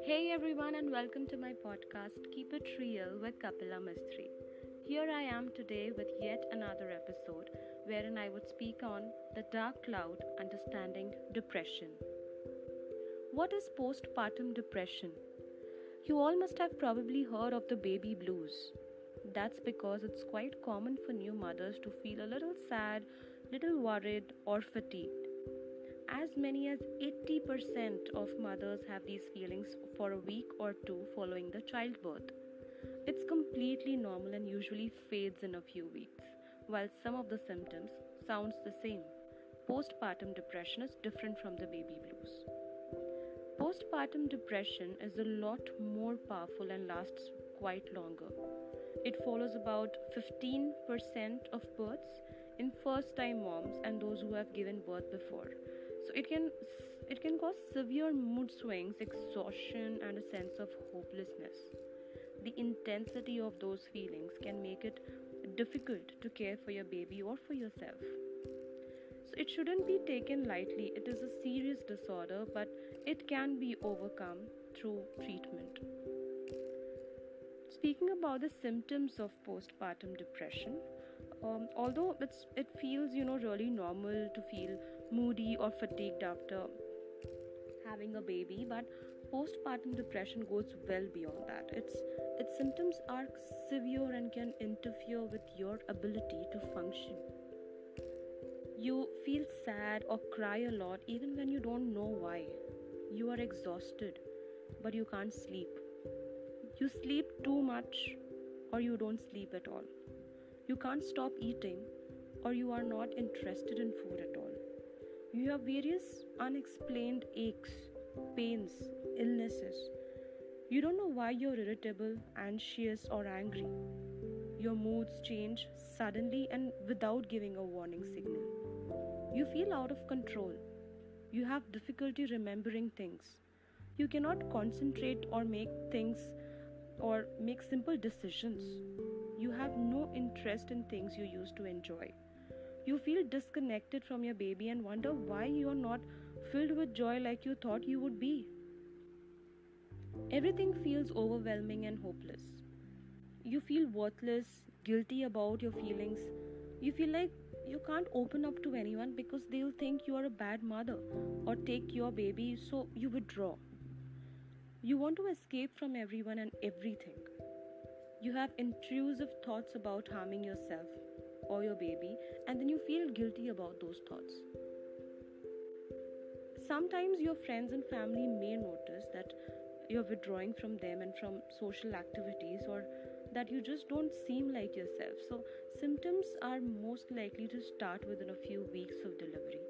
Hey everyone, and welcome to my podcast Keep It Real with Kapila Mistry. Here I am today with yet another episode wherein I would speak on the dark cloud understanding depression. What is postpartum depression? You all must have probably heard of the baby blues. That's because it's quite common for new mothers to feel a little sad, little worried, or fatigued. As many as 80% of mothers have these feelings for a week or two following the childbirth. It's completely normal and usually fades in a few weeks, while some of the symptoms sounds the same. Postpartum depression is different from the baby blues. Postpartum depression is a lot more powerful and lasts quite longer. It follows about 15% of births in first time moms and those who have given birth before. So it can cause severe mood swings, exhaustion and a sense of hopelessness. The intensity of those feelings can make it difficult to care for your baby or for yourself. So it shouldn't be taken lightly. It is a serious disorder, but it can be overcome through treatment. Speaking about the symptoms of postpartum depression, although it feels really normal to feel moody or fatigued after having a baby, but postpartum depression goes well beyond that. Its symptoms are severe and can interfere with your ability to function. You feel sad or cry a lot even when you don't know why. You are exhausted, but you can't sleep. You sleep too much or you don't sleep at all. You can't stop eating or you are not interested in food at all. You have various unexplained aches, pains, illnesses. You don't know why you're irritable, anxious, or angry. Your moods change suddenly and without giving a warning signal. You feel out of control. You have difficulty remembering things. You cannot concentrate or make simple decisions. You have no interest in things you used to enjoy. You feel disconnected from your baby and wonder why you are not filled with joy like you thought you would be. Everything feels overwhelming and hopeless. You feel worthless, guilty about your feelings. You feel like you can't open up to anyone because they'll think you are a bad mother or take your baby, so you withdraw. You want to escape from everyone and everything. You have intrusive thoughts about harming yourself or your baby, and then you feel guilty about those thoughts. Sometimes your friends and family may notice that you're withdrawing from them and from social activities, or that you just don't seem like yourself. So, symptoms are most likely to start within a few weeks of delivery.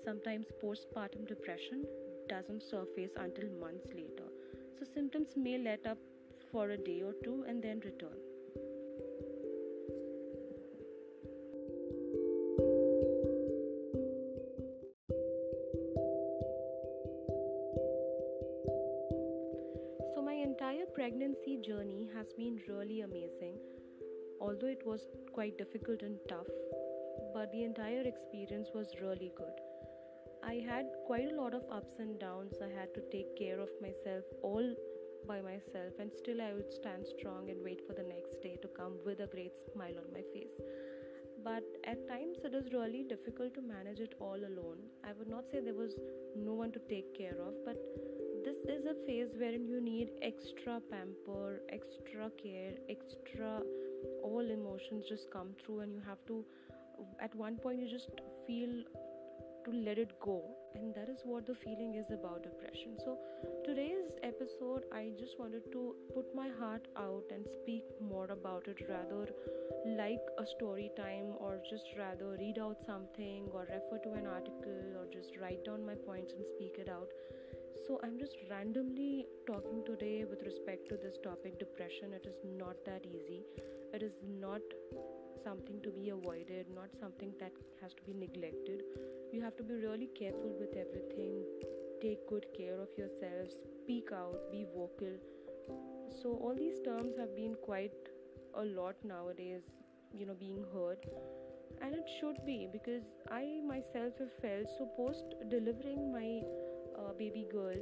Sometimes postpartum depression doesn't surface until months later. So, symptoms may let up for a day or two and then return. So, my entire pregnancy journey has been really amazing, although it was quite difficult and tough, but the entire experience was really good. I had quite a lot of ups and downs. I had to take care of myself all by myself, and still I would stand strong and wait for the next day to come with a great smile on my face. But at times it is really difficult to manage it all alone. I would not say there was no one to take care of, but this is a phase wherein you need extra pamper, extra care, extra all emotions just come through, and you have to, at one point you just feel to let it go, and that is what the feeling is about depression. So today's episode, I just wanted to put my heart out and speak more about it, rather like a story time, or just rather read out something or refer to an article or just write down my points and speak it out. So I'm just randomly talking today with respect to this topic, depression. It is not that easy. It is not something to be avoided, not something that has to be neglected. You have to be really careful with everything. Take good care of yourself, speak out, be vocal. So all these terms have been quite a lot nowadays, being heard. And it should be, because I myself have felt so post delivering my baby girl.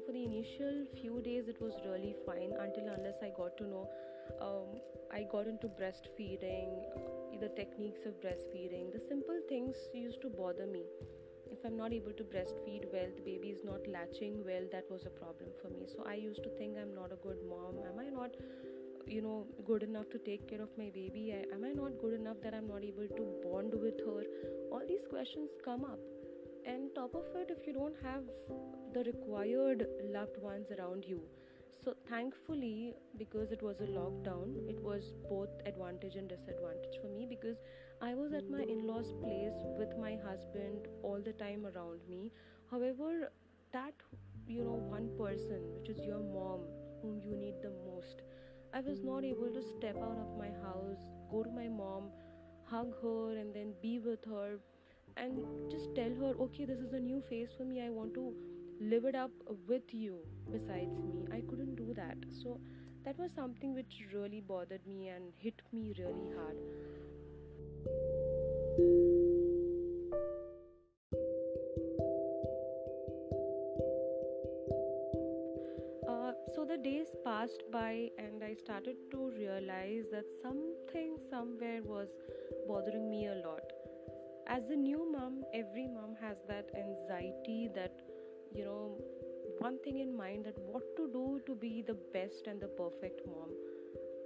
For the initial few days, it was really fine until unless I got to know, I got into breastfeeding, the techniques of breastfeeding. The simple things used to bother me. If I'm not able to breastfeed well, the baby is not latching well, that was a problem for me. So I used to think, I'm not a good mom. Am I not, good enough to take care of my baby? Am I not good enough that I'm not able to bond with her? All these questions come up. And top of it, if you don't have the required loved ones around you. So thankfully, because it was a lockdown, it was both advantage and disadvantage for me, because I was at my in-laws place with my husband all the time around me. However, that one person, which is your mom, whom you need the most, I was not able to step out of my house, go to my mom, hug her, and then be with her, and just tell her, okay, this is a new phase for me, I want to live it up with you besides me. I couldn't do that. So that was something which really bothered me and hit me really hard. So the days passed by, and I started to realize that something somewhere was bothering me a lot. As a new mom, every mom has that anxiety, that you know one thing in mind, that what to do to be the best and the perfect mom.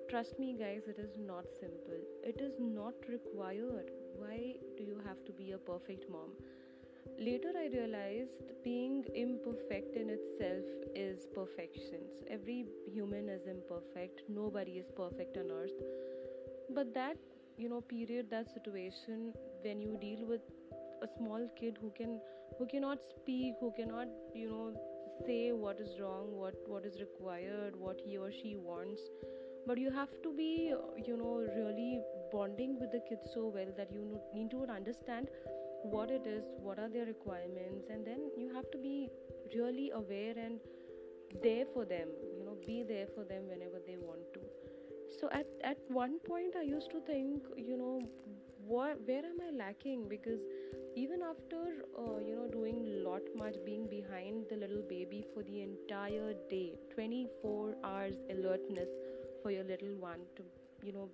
Trust me, guys, it is not simple. It is not required. Why do you have to be a perfect mom? Later, I realized being imperfect in itself is perfections. Every human is imperfect, nobody is perfect on earth. But that, period, that situation, when you deal with a small kid who cannot speak, who cannot, say what is wrong, what is required, what he or she wants, but you have to be really bonding with the kids so well that you need to understand what it is, what are their requirements, and then you have to be really aware and there for them, be there for them whenever they want to. So at one point I used to think, where am I lacking? Because even after doing lot much, being behind the little baby for the entire day, 24 hours alertness for your little one to you know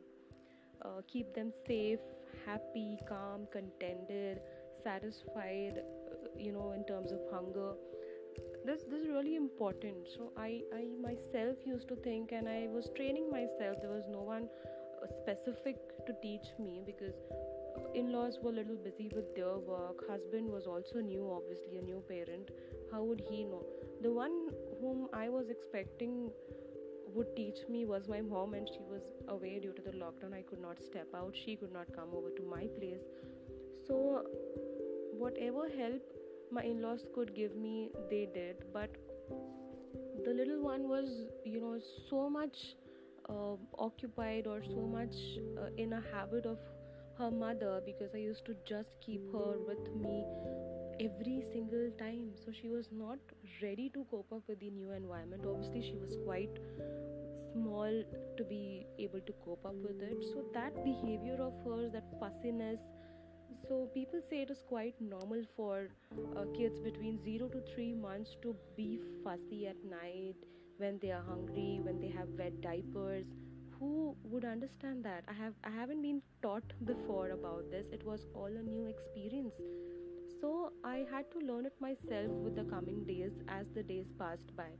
keep them safe, happy, calm, contented, satisfied, in terms of hunger. This is really important. So I myself used to think, and I was training myself. There was no one specific to teach me, because in-laws were a little busy with their work. Husband was also new, obviously a new parent. How would he know? The one whom I was expecting would teach me was my mom, and she was away due to the lockdown. I could not step out, she could not come over to my place. So whatever help my in-laws could give me, they did. But the little one was, so much occupied, or so much in a habit of her mother, because I used to just keep her with me every single time. So she was not ready to cope up with the new environment. Obviously she was quite small to be able to cope up with it. So that behavior of hers, that fussiness, so people say it is quite normal for kids between 0 to 3 months to be fussy at night, when they are hungry, when they have wet diapers. Who would understand that? I haven't been taught before about this. It was all a new experience. So I had to learn it myself with the coming days. As the days passed by,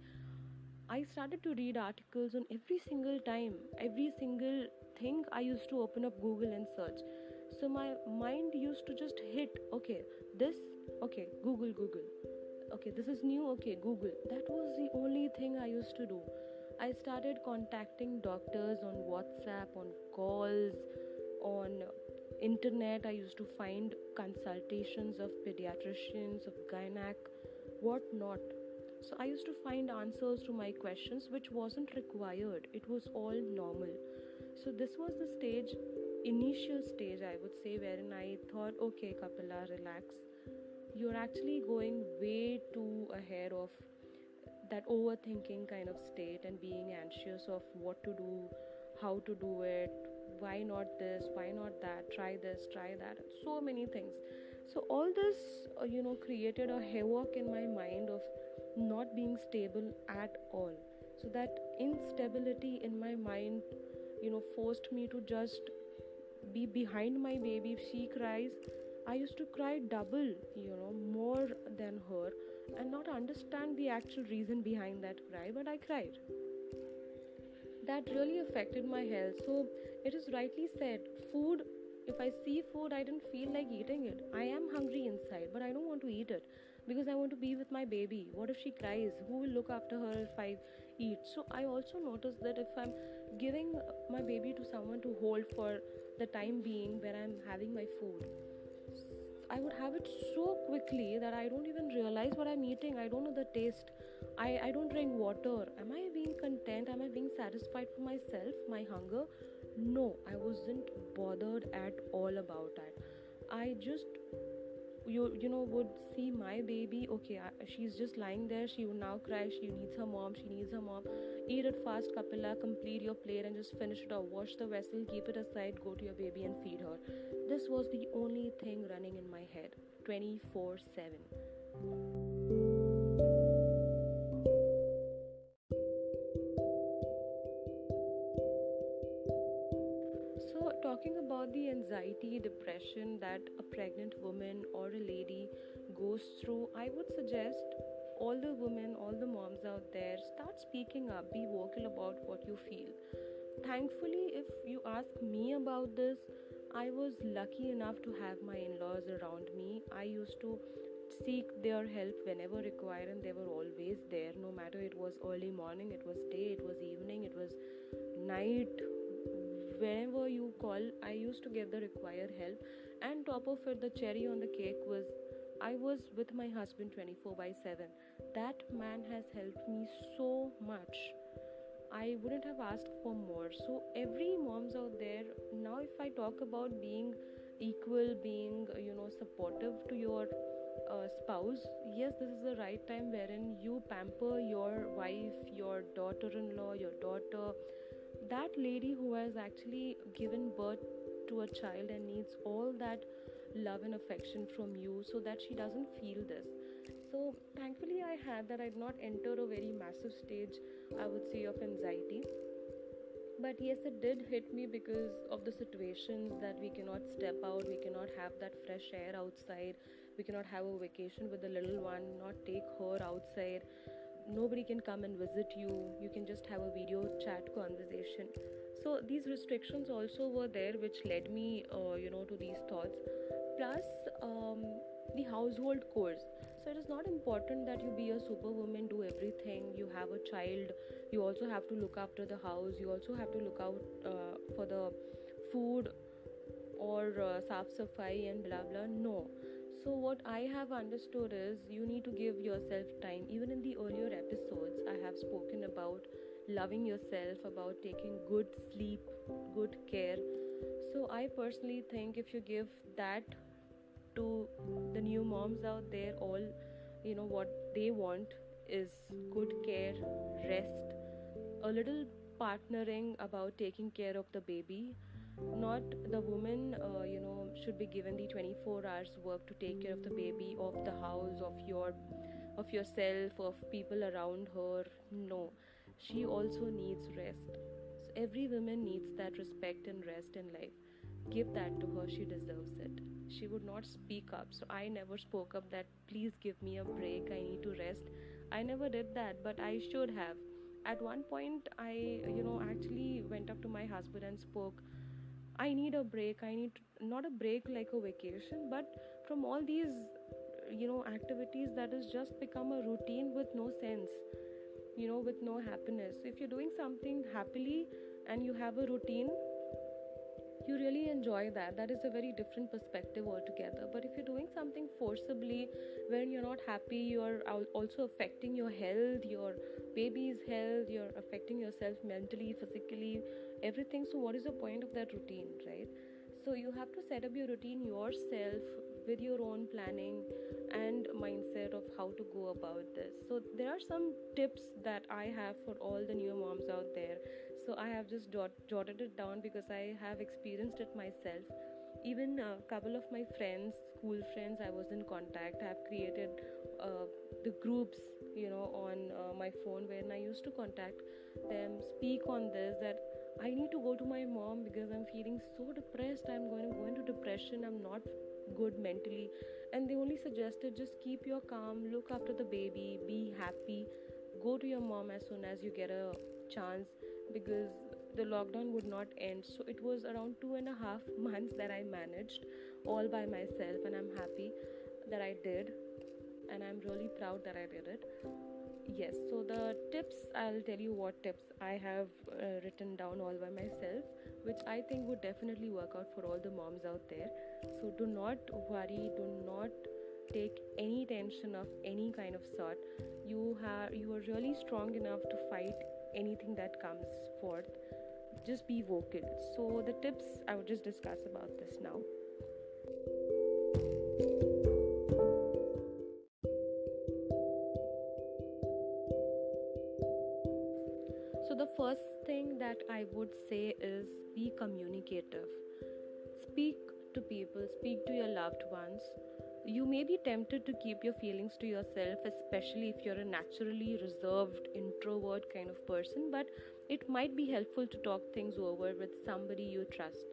I started to read articles on every single time, every single thing. I used to open up Google and search. So my mind used to just hit, okay, this, okay, Google, okay, this is new, okay, Google. That was the only thing I used to do. I started contacting doctors on WhatsApp, on calls, on internet. I used to find consultations of pediatricians, of gynac, what not. So I used to find answers to my questions which wasn't required. It was all normal. So this was the stage, initial stage, I would say, wherein I thought, okay, Kapila, relax. You're actually going way too ahead of that overthinking kind of state and being anxious of what to do, how to do it, why not this, why not that, try this, try that, so many things. So all this created a havoc in my mind of not being stable at all. So that instability in my mind forced me to just be behind my baby. If she cries, I used to cry double, more than her, and not understand the actual reason behind that cry, but I cried. That really affected my health. So it is rightly said, food, if I see food, I didn't feel like eating it. I am hungry inside, but I don't want to eat it because I want to be with my baby. What if she cries? Who will look after her if I eat? So I also noticed that if I'm giving my baby to someone to hold for the time being when I'm having my food, I would have it so quickly that I don't even realize what I'm eating. I don't know the taste. I don't drink water. Am I being content? Am I being satisfied for myself, my hunger? No, I wasn't bothered at all about that. I just would see my baby. Okay, she's just lying there. She would now cry. She needs her mom. She needs her mom. Eat it fast, Kapila. Complete your plate and just finish it off. Wash the vessel, keep it aside, go to your baby and feed her. This was the only thing running in my head 24/7. So, talking about the anxiety, depression that a pregnant woman or a lady goes through, I would suggest all the women, all the moms out there, start speaking up, be vocal about what you feel. Thankfully, if you ask me about this, I was lucky enough to have my in laws around me. I used to seek their help whenever required, and they were always there, no matter it was early morning, it was day, it was evening, it was night. Whenever you call, I used to get the required help. And top of it, the cherry on the cake was I was with my husband 24/7. That man has helped me so much. I wouldn't have asked for more. So every moms out there, now if I talk about being equal, being supportive to your spouse, yes, this is the right time wherein you pamper your wife, your daughter-in-law, your daughter, that lady who has actually given birth to a child and needs all that love and affection from you so that she doesn't feel this. So thankfully I had that. I did not enter a very massive stage, I would say, of anxiety. But yes, it did hit me because of the situations that we cannot step out, we cannot have that fresh air outside, we cannot have a vacation with the little one, not take her outside, nobody can come and visit you, you can just have a video chat conversation. So these restrictions also were there, which led me to these thoughts. Plus the household chores. So it is not important that you be a superwoman, do everything. You have a child, you also have to look after the house, you also have to look out for the food or saf safai and blah blah. No. So what I have understood is you need to give yourself time. Even in the earlier episodes I have spoken about loving yourself, about taking good sleep, good care. So I personally think if you give that to the new moms out there, all what they want is good care, rest, a little partnering about taking care of the baby. Not the woman should be given the 24 hours work to take care of the baby, of the house, of yourself, of people around her. No, she also needs rest. So every woman needs that respect and rest in life. Give that to her, she deserves it. She would not speak up, so I never spoke up that please give me a break, I need to rest. I never did that, but I should have. At one point I actually went up to my husband and spoke, I need a break. I need not a break like a vacation, but from all these activities that has just become a routine with no sense, with no happiness. If you're doing something happily and you have a routine, you really enjoy that. That is a very different perspective altogether. But if you're doing something forcibly, when you're not happy, you're also affecting your health, your baby's health, you're affecting yourself mentally, physically, everything. So what is the point of that routine, right? So you have to set up your routine yourself with your own planning and mindset of how to go about this. So there are some tips that I have for all the new moms out there. So I have just jotted it down because I have experienced it myself. Even a couple of my friends school friends I was in contact. I've created the groups, on my phone, when I used to contact them, speak on this, that I need to go to my mom because I'm feeling so depressed. I'm going to go into depression. I'm not good mentally. And they only suggested, just keep your calm, look after the baby, be happy, go to your mom as soon as you get a chance, because the lockdown would not end. So it was around 2.5 months that I managed all by myself, and I'm happy that I did, and I'm really proud that I did it. Yes, so the tips, I'll tell you what tips I have written down all by myself, which I think would definitely work out for all the moms out there. So do not worry, do not take any tension of any kind of sort. You are really strong enough to fight anything that comes forth. Just be vocal. So the tips, I would just discuss about this now. So the first thing that I would say is be communicative. Speak to people, speak to your loved ones. You may be tempted to keep your feelings to yourself, especially if you're a naturally reserved, introvert kind of person, but it might be helpful to talk things over with somebody you trust.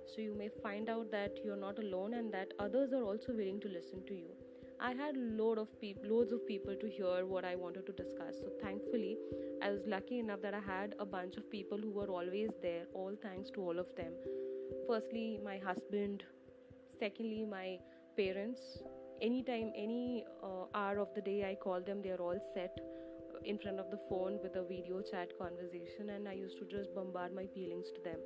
So you may find out that you're not alone and that others are also willing to listen to you. I had loads of people to hear what I wanted to discuss. So thankfully, I was lucky enough that I had a bunch of people who were always there. All thanks to all of them. Firstly, my husband. Secondly, my parents. Anytime, any hour of the day I call them, they are all set in front of the phone with a video chat conversation, and I used to just bombard my feelings to them.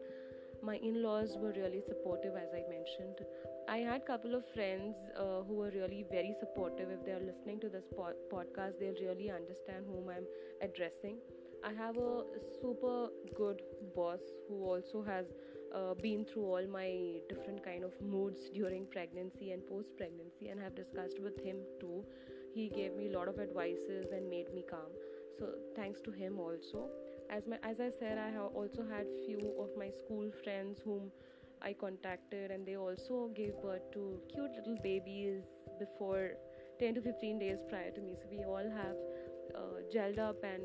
My in-laws were really supportive, as I mentioned. I had a couple of friends who were really very supportive. If they are listening to this podcast, they'll really understand whom I'm addressing. I have a super good boss who also has been through all my different kind of moods during pregnancy and post-pregnancy, and have discussed with him too. He gave me a lot of advices and made me calm. So thanks to him also. As I said, I have also had few of my school friends whom I contacted, and they also gave birth to cute little babies before 10 to 15 days prior to me. So we all have gelled up and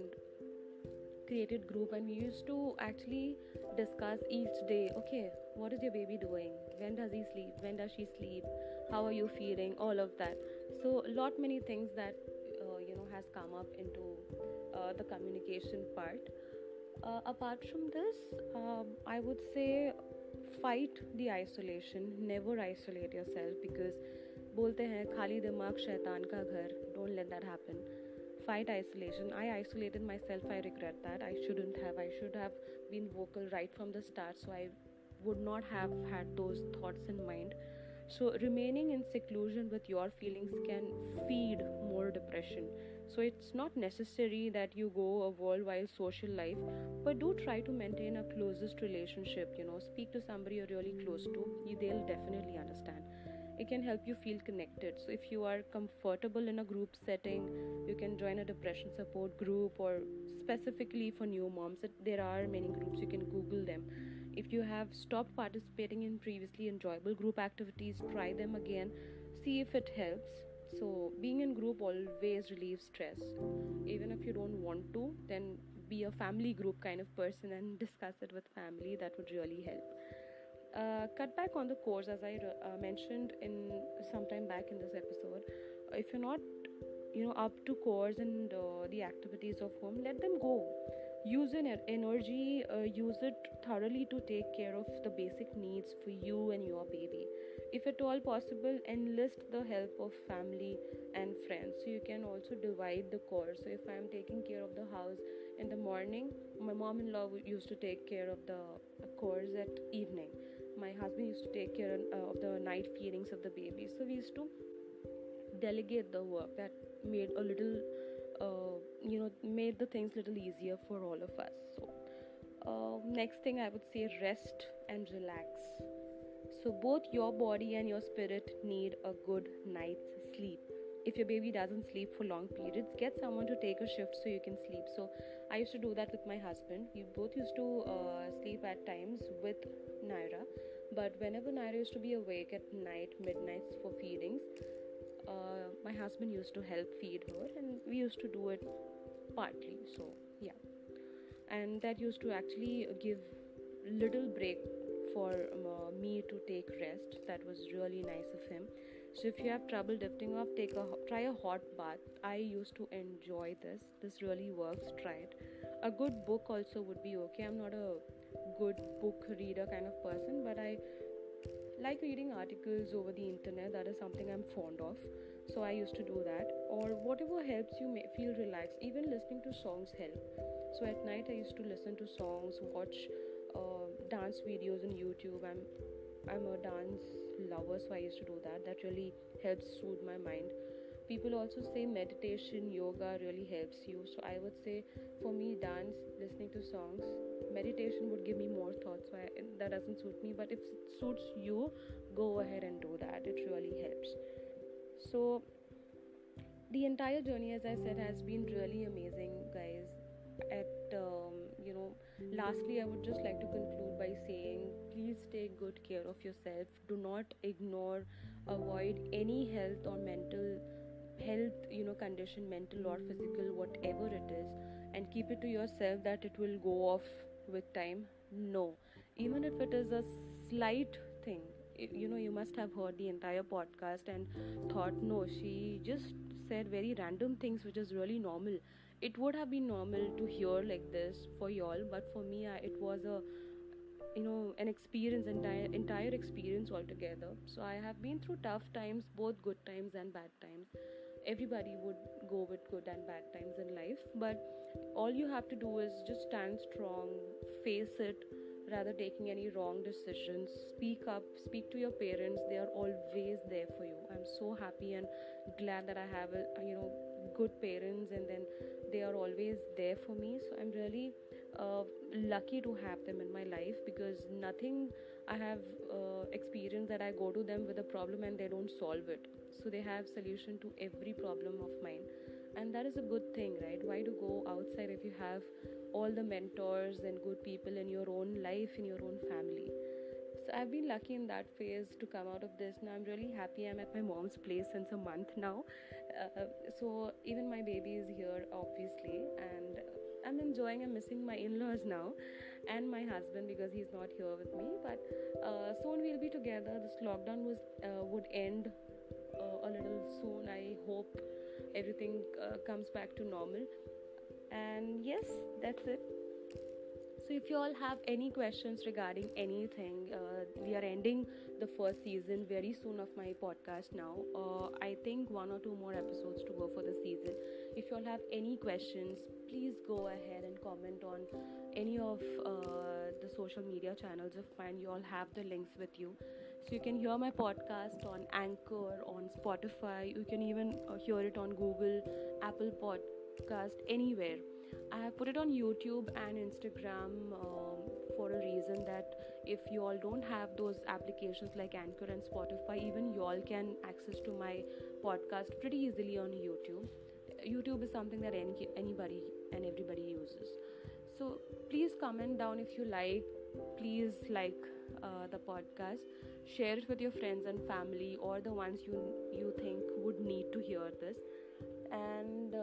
created group, and we used to actually discuss each day, okay, what is your baby doing, when does he sleep, when does she sleep, how are you feeling, all of that. So lot many things that has come up into the communication part. Apart from this, I would say fight the isolation. Never isolate yourself, because बोलते हैं खाली दिमाग शैतान का घर. Don't let that happen. Fight isolation. I isolated myself. I regret that. I shouldn't have. I should have been vocal right from the start, so I would not have had those thoughts in mind. So remaining in seclusion with your feelings can feed more depression. So it's not necessary that you go a worldwide social life, but do try to maintain a closest relationship. Speak to somebody you're really close to. They'll definitely understand. It can help you feel connected. So if you are comfortable in a group setting, you can join a depression support group, or specifically for new moms, there are many groups. You can Google them. If you have stopped participating in previously enjoyable group activities, try them again, see if it helps. So being in group always relieves stress. Even if you don't want to, then be a family group kind of person and discuss it with family. That would really help. Cut back on the course, as I mentioned in some time back in this episode. If you're not up to course and the activities of home, let them go. Use an energy, use it thoroughly to take care of the basic needs for you and your baby. If at all possible, enlist the help of family and friends. So you can also divide the course. So if I'm taking care of the house in the morning, my mom-in-law used to take care of the course at evening. My husband used to take care of the night feedings of the baby. So we used to delegate the work. That made a little made the things little easier for all of us. So next thing I would say, rest and relax. So both your body and your spirit need a good night's sleep. If your baby doesn't sleep for long periods, get someone to take a shift so you can sleep. So I used to do that with my husband. We both used to sleep at times with Naira, but whenever Naira used to be awake at night, midnights for feedings, my husband used to help feed her, and we used to do it partly. So yeah, and that used to actually give little break for me to take rest. That was really nice of him. So if you have trouble lifting off, try a hot bath. I used to enjoy this really works. Try it. A good book also would be okay. I'm not a good book reader kind of person, but I like reading articles over the internet. That is something I'm fond of, so I used to do that. Or whatever helps you feel relaxed. Even listening to songs help. So at night I used to listen to songs, watch dance videos on YouTube. I'm a dance lover, so I used to do that. That really helps soothe my mind. People also say meditation, yoga really helps you. So I would say, for me, dance, listening to songs, meditation would give me more thoughts. So that doesn't suit me. But if it suits you, go ahead and do that. It really helps. So the entire journey, as I said, has been really amazing, guys. At lastly, I would just like to conclude by saying, please take good care of yourself. Do not ignore, avoid any health or mental health, condition, mental or physical, whatever it is, and keep it to yourself that it will go off with time. No, even if it is a slight thing. You must have heard the entire podcast and thought, no, she just said very random things, which is really normal. It would have been normal to hear like this for y'all, but for me, it was a an experience, entire experience altogether. So I have been through tough times, both good times and bad times. Everybody would go with good and bad times in life, but all you have to do is just stand strong, face it, rather taking any wrong decisions. Speak up, speak to your parents. They are always there for you. I'm so happy and glad that I have good parents, and then they are always there for me. So I'm really lucky to have them in my life, because nothing I have experienced that I go to them with a problem and they don't solve it. So they have solution to every problem of mine, and that is a good thing, right? Why to go outside if you have all the mentors and good people in your own life, in your own family? So I've been lucky in that phase to come out of this. Now I'm really happy. I'm at my mom's place since a month now. So even my baby is here, obviously, and I'm enjoying. I'm missing my in-laws now, and my husband, because he's not here with me. But soon we'll be together. This lockdown would end a little soon. I hope everything comes back to normal. And yes, that's it. So if you all have any questions regarding anything, we are ending the first season very soon of my podcast now. I think 1 or 2 more episodes to go for the season. If you all have any questions, please go ahead and comment on any of the social media channels of mine. You all have the links with you. So you can hear my podcast on Anchor, on Spotify. You can even hear it on Google, Apple Podcast, anywhere. I have put it on YouTube and Instagram for a reason, that if you all don't have those applications like Anchor and Spotify, even you all can access to my podcast pretty easily on YouTube. YouTube is something that anybody and everybody uses. So please comment down if you like. Please like the podcast. Share it with your friends and family, or the ones you think would need to hear this. And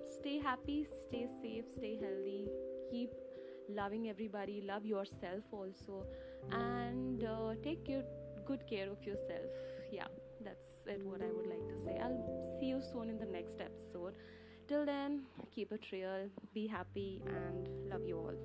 stay happy, stay safe, stay healthy, keep loving everybody, love yourself also, and take good care of yourself. Yeah, that's it, what I would like to say. I'll see you soon in the next episode. Till then, keep it real, be happy, and love you all.